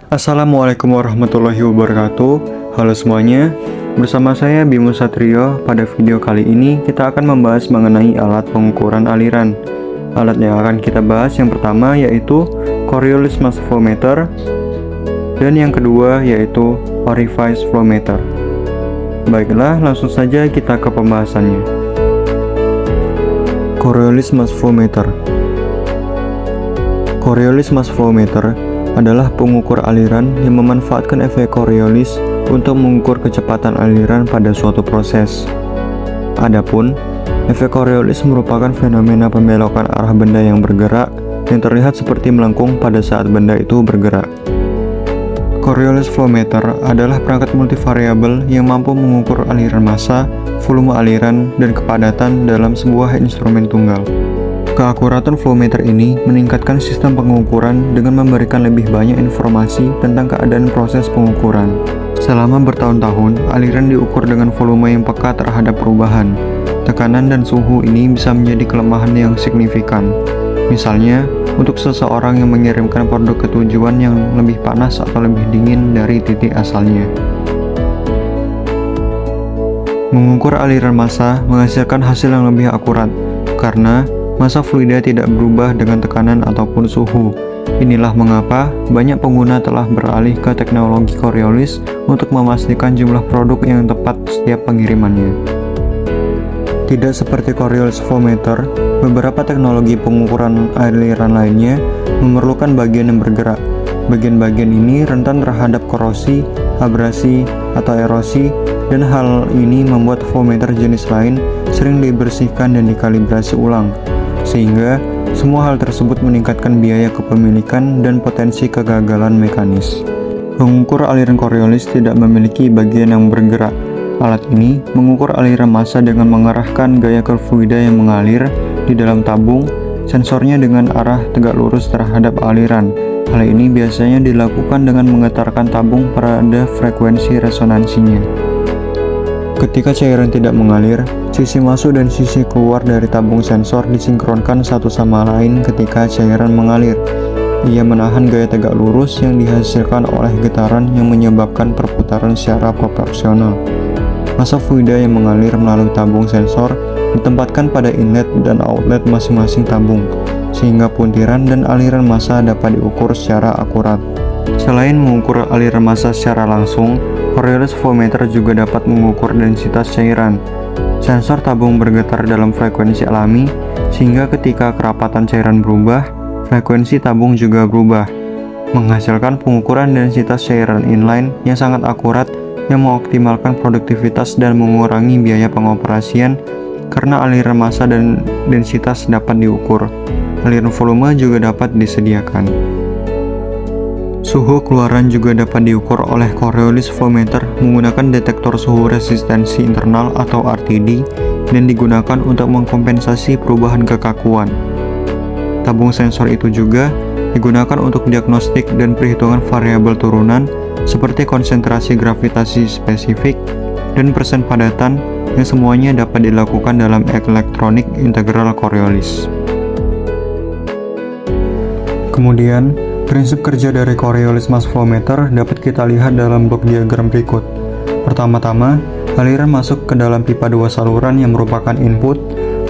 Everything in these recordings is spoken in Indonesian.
Assalamualaikum warahmatullahi wabarakatuh. Halo semuanya, bersama saya Bimo Satrio. Pada video kali ini kita akan membahas mengenai alat pengukuran aliran. Alat yang akan kita bahas yang pertama yaitu Coriolis Mass Flow Meter, dan yang kedua yaitu Orifice Flow Meter. Baiklah, langsung saja kita ke pembahasannya. Coriolis Mass Flow Meter. Coriolis Mass Flow Meter adalah pengukur aliran yang memanfaatkan efek Coriolis untuk mengukur kecepatan aliran pada suatu proses. Adapun, efek Coriolis merupakan fenomena pembelokan arah benda yang bergerak yang terlihat seperti melengkung pada saat benda itu bergerak. Coriolis Flow Meter adalah perangkat multivariabel yang mampu mengukur aliran massa, volume aliran, dan kepadatan dalam sebuah instrumen tunggal. Keakuratan flow meter ini meningkatkan sistem pengukuran dengan memberikan lebih banyak informasi tentang keadaan proses pengukuran. Selama bertahun-tahun, aliran diukur dengan volume yang peka terhadap perubahan. Tekanan dan suhu ini bisa menjadi kelemahan yang signifikan. Misalnya, untuk seseorang yang mengirimkan produk ke tujuan yang lebih panas atau lebih dingin dari titik asalnya. Mengukur aliran massa menghasilkan hasil yang lebih akurat, karena massa fluida tidak berubah dengan tekanan ataupun suhu. Inilah mengapa banyak pengguna telah beralih ke teknologi Coriolis untuk memastikan jumlah produk yang tepat setiap pengirimannya. Tidak seperti Coriolis Flow Meter, beberapa teknologi pengukuran aliran lainnya memerlukan bagian yang bergerak. Bagian-bagian ini rentan terhadap korosi, abrasi, atau erosi, dan hal ini membuat flow meter jenis lain sering dibersihkan dan dikalibrasi ulang, sehingga semua hal tersebut meningkatkan biaya kepemilikan dan potensi kegagalan mekanis. Pengukur aliran Coriolis tidak memiliki bagian yang bergerak. Alat ini mengukur aliran massa dengan mengarahkan gaya ke fluida yang mengalir di dalam tabung, sensornya dengan arah tegak lurus terhadap aliran. Hal ini biasanya dilakukan dengan menggetarkan tabung pada frekuensi resonansinya. Ketika cairan tidak mengalir, sisi masuk dan sisi keluar dari tabung sensor disinkronkan satu sama lain ketika cairan mengalir. Ia menahan gaya tegak lurus yang dihasilkan oleh getaran yang menyebabkan perputaran secara proporsional. Massa fluida yang mengalir melalui tabung sensor ditempatkan pada inlet dan outlet masing-masing tabung, sehingga puntiran dan aliran massa dapat diukur secara akurat. Selain mengukur aliran massa secara langsung, Coriolis Flow Meter juga dapat mengukur densitas cairan. Sensor tabung bergetar dalam frekuensi alami, sehingga ketika kerapatan cairan berubah, frekuensi tabung juga berubah, menghasilkan pengukuran densitas cairan inline yang sangat akurat yang mengoptimalkan produktivitas dan mengurangi biaya pengoperasian karena aliran massa dan densitas dapat diukur. Aliran volume juga dapat disediakan. Suhu keluaran juga dapat diukur oleh Coriolis Flow Meter menggunakan detektor suhu resistensi internal atau RTD dan digunakan untuk mengkompensasi perubahan kekakuan. Tabung sensor itu juga digunakan untuk diagnostik dan perhitungan variabel turunan seperti konsentrasi gravitasi spesifik dan persen padatan yang semuanya dapat dilakukan dalam elektronik integral Coriolis. Kemudian, prinsip kerja dari Coriolis Mass Flow Meter dapat kita lihat dalam blok diagram berikut. Pertama-tama, aliran masuk ke dalam pipa dua saluran yang merupakan input.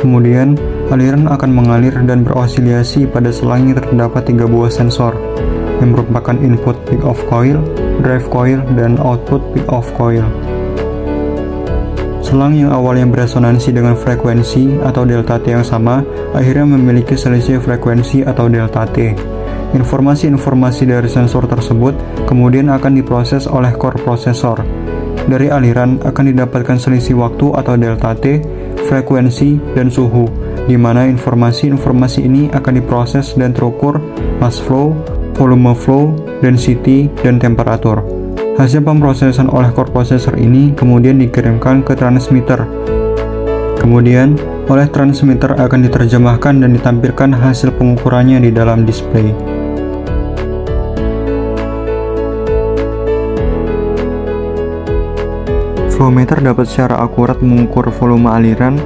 Kemudian, aliran akan mengalir dan beroscilasi pada selang yang terdapat 3 buah sensor, yang merupakan input peak-off coil, drive coil, dan output peak-off coil. Selang yang awalnya beresonansi dengan frekuensi atau delta T yang sama, akhirnya memiliki selisih frekuensi atau delta T. Informasi-informasi dari sensor tersebut kemudian akan diproses oleh core prosesor. Dari aliran akan didapatkan selisih waktu atau delta T, frekuensi, dan suhu, di mana informasi-informasi ini akan diproses dan terukur mass flow, volume flow, density, dan temperatur. Hasil pemrosesan oleh core processor ini kemudian dikirimkan ke transmitter. Kemudian, oleh transmitter akan diterjemahkan dan ditampilkan hasil pengukurannya di dalam display. Flow meter dapat secara akurat mengukur volume aliran,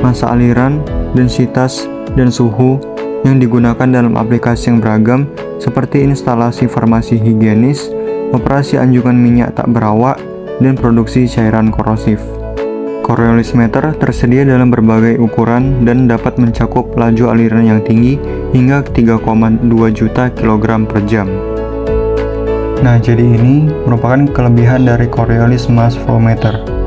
massa aliran, densitas, dan suhu yang digunakan dalam aplikasi yang beragam seperti instalasi farmasi higienis, operasi anjungan minyak tak berawak, dan produksi cairan korosif. Coriolis meter tersedia dalam berbagai ukuran dan dapat mencakup laju aliran yang tinggi hingga 3,2 juta kilogram per jam. Nah, jadi ini merupakan kelebihan dari Coriolis mass flow meter.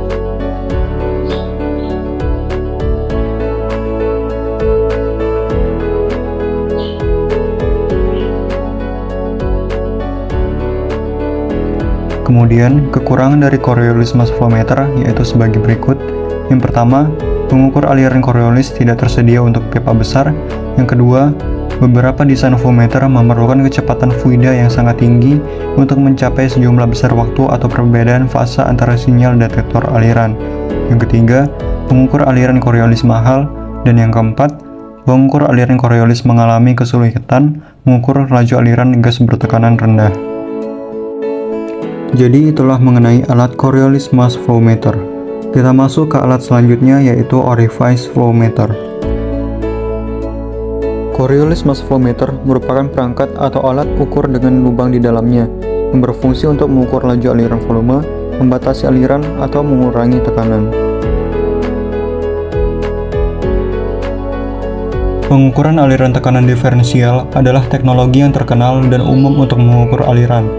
Kemudian, kekurangan dari Coriolis mass flow meter yaitu sebagai berikut. Yang pertama, pengukur aliran Coriolis tidak tersedia untuk pipa besar. Yang kedua, beberapa desain flow meter memerlukan kecepatan fluida yang sangat tinggi untuk mencapai sejumlah besar waktu atau perbedaan fase antara sinyal detektor aliran. Yang ketiga, pengukur aliran Coriolis mahal. Dan yang keempat, pengukur aliran Coriolis mengalami kesulitan mengukur laju aliran gas bertekanan rendah. Jadi itulah mengenai alat Coriolis mass flow meter. Kita masuk ke alat selanjutnya yaitu orifice flow meter. Coriolis mass flow meter merupakan perangkat atau alat ukur dengan lubang di dalamnya yang berfungsi untuk mengukur laju aliran volume, membatasi aliran, atau mengurangi tekanan. Pengukuran aliran tekanan diferensial adalah teknologi yang terkenal dan umum untuk mengukur aliran.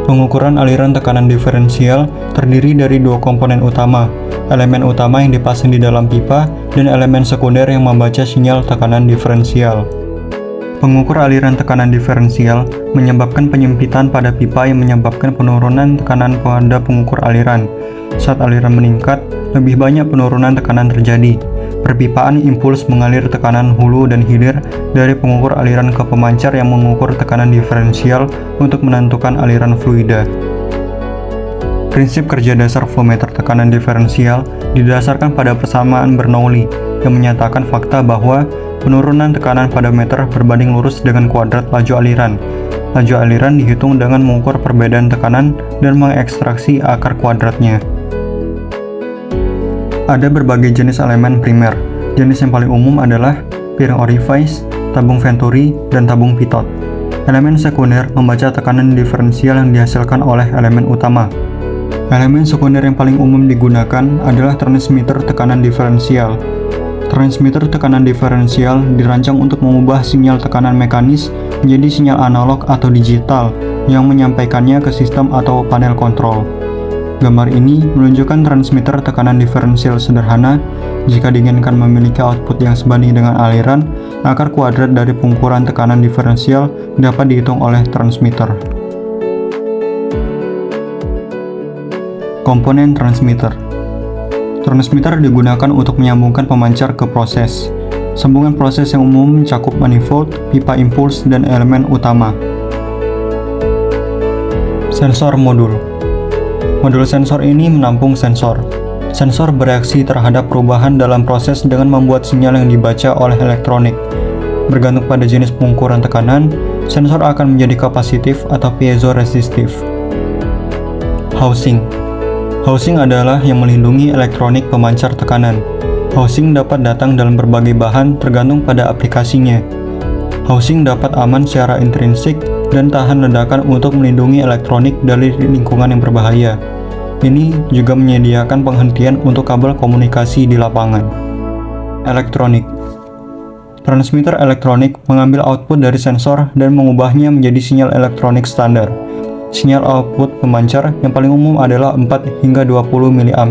Pengukuran aliran tekanan diferensial terdiri dari dua komponen utama, elemen utama yang dipasang di dalam pipa dan elemen sekunder yang membaca sinyal tekanan diferensial. Pengukur aliran tekanan diferensial menyebabkan penyempitan pada pipa yang menyebabkan penurunan tekanan pada pengukur aliran. Saat aliran meningkat, lebih banyak penurunan tekanan terjadi. Perpipaan impuls mengalir tekanan hulu dan hilir dari pengukur aliran ke pemancar yang mengukur tekanan diferensial untuk menentukan aliran fluida. Prinsip kerja dasar flow meter tekanan diferensial didasarkan pada persamaan Bernoulli yang menyatakan fakta bahwa penurunan tekanan pada meter berbanding lurus dengan kuadrat laju aliran. Laju aliran dihitung dengan mengukur perbedaan tekanan dan mengekstraksi akar kuadratnya. Ada berbagai jenis elemen primer. Jenis yang paling umum adalah piring orifice, tabung venturi, dan tabung pitot. Elemen sekunder membaca tekanan diferensial yang dihasilkan oleh elemen utama. Elemen sekunder yang paling umum digunakan adalah transmitter tekanan diferensial. Transmitter tekanan diferensial dirancang untuk mengubah sinyal tekanan mekanis menjadi sinyal analog atau digital yang menyampaikannya ke sistem atau panel kontrol. Gambar ini menunjukkan transmitter tekanan diferensial sederhana. Jika diinginkan memiliki output yang sebanding dengan aliran, akar kuadrat dari pengukuran tekanan diferensial dapat dihitung oleh transmitter. Komponen transmitter. Transmitter digunakan untuk menyambungkan pemancar ke proses. Sambungan proses yang umum mencakup manifold, pipa impuls, dan elemen utama. Sensor modul. Modul sensor ini menampung sensor. Sensor bereaksi terhadap perubahan dalam proses dengan membuat sinyal yang dibaca oleh elektronik. Bergantung pada jenis pengukuran tekanan, sensor akan menjadi kapasitif atau piezoresistif. Housing. Housing adalah yang melindungi elektronik pemancar tekanan. Housing dapat datang dalam berbagai bahan tergantung pada aplikasinya. Housing dapat aman secara intrinsik dan tahan ledakan untuk melindungi elektronik dari lingkungan yang berbahaya. Ini juga menyediakan penghentian untuk kabel komunikasi di lapangan. Elektronik. Transmitter elektronik mengambil output dari sensor dan mengubahnya menjadi sinyal elektronik standar. Sinyal output pemancar yang paling umum adalah 4 hingga 20 mA.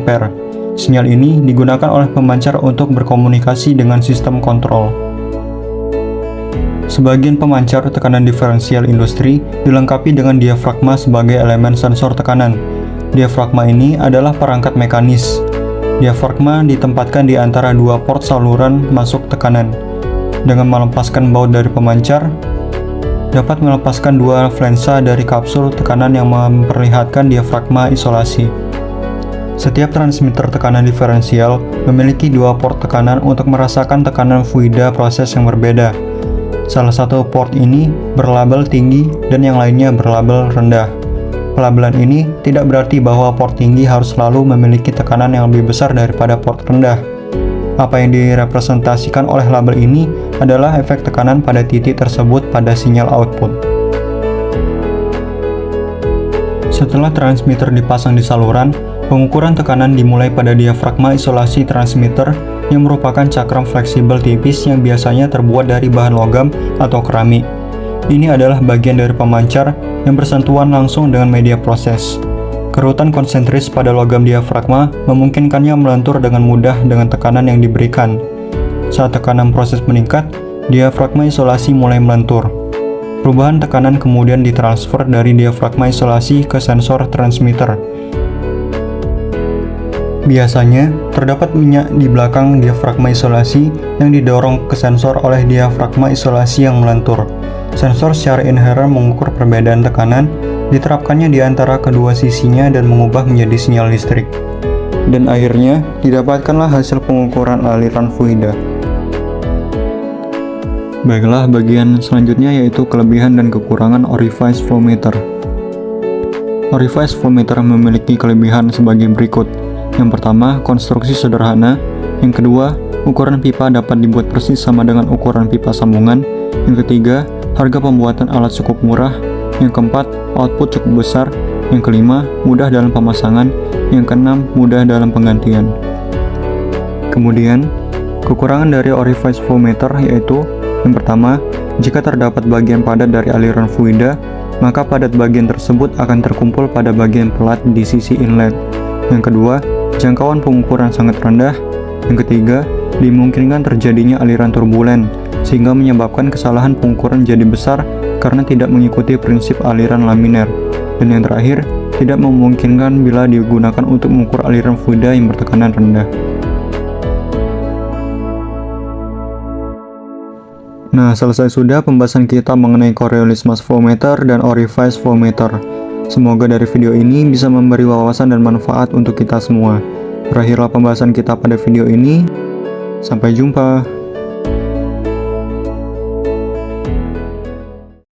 Sinyal ini digunakan oleh pemancar untuk berkomunikasi dengan sistem kontrol. Sebagian pemancar tekanan diferensial industri dilengkapi dengan diafragma sebagai elemen sensor tekanan. Diafragma ini adalah perangkat mekanis. Diafragma ditempatkan di antara dua port saluran masuk tekanan. Dengan melepaskan baut dari pemancar, dapat melepaskan dua flansa dari kapsul tekanan yang memperlihatkan diafragma isolasi. Setiap transmitter tekanan diferensial memiliki dua port tekanan untuk merasakan tekanan fluida proses yang berbeda. Salah satu port ini berlabel tinggi dan yang lainnya berlabel rendah. Pelabelan ini tidak berarti bahwa port tinggi harus selalu memiliki tekanan yang lebih besar daripada port rendah. Apa yang direpresentasikan oleh label ini adalah efek tekanan pada titik tersebut pada sinyal output. Setelah transmitter dipasang di saluran, pengukuran tekanan dimulai pada diafragma isolasi transmitter yang merupakan cakram fleksibel tipis yang biasanya terbuat dari bahan logam atau keramik. Ini adalah bagian dari pemancar yang bersentuhan langsung dengan media proses. Kerutan konsentris pada logam diafragma memungkinkannya melentur dengan mudah dengan tekanan yang diberikan. Saat tekanan proses meningkat, diafragma isolasi mulai melentur. Perubahan tekanan kemudian ditransfer dari diafragma isolasi ke sensor transmitter. Biasanya, terdapat minyak di belakang diafragma isolasi yang didorong ke sensor oleh diafragma isolasi yang melentur. Sensor secara inheren mengukur perbedaan tekanan, diterapkannya di antara kedua sisinya dan mengubah menjadi sinyal listrik. Dan akhirnya, didapatkanlah hasil pengukuran aliran fluida. Baiklah, bagian selanjutnya yaitu kelebihan dan kekurangan orifice flow meter. Orifice flow meter memiliki kelebihan sebagai berikut. Yang pertama, konstruksi sederhana. Yang kedua, ukuran pipa dapat dibuat persis sama dengan ukuran pipa sambungan. Yang ketiga, harga pembuatan alat cukup murah. Yang keempat, output cukup besar. Yang kelima, mudah dalam pemasangan. Yang keenam, mudah dalam penggantian. Kemudian, kekurangan dari orifice flow meter yaitu yang pertama, jika terdapat bagian padat dari aliran fluida, maka padat bagian tersebut akan terkumpul pada bagian pelat di sisi inlet. Yang kedua, jangkauan pengukuran sangat rendah. Yang ketiga, dimungkinkan terjadinya aliran turbulen, sehingga menyebabkan kesalahan pengukuran jadi besar karena tidak mengikuti prinsip aliran laminer. Dan yang terakhir, tidak memungkinkan bila digunakan untuk mengukur aliran fluida yang bertekanan rendah. Nah, selesai sudah pembahasan kita mengenai Coriolis mass flow meter dan orifice flow meter. Semoga dari video ini bisa memberi wawasan dan manfaat untuk kita semua. Berakhirlah pembahasan kita pada video ini. Sampai jumpa.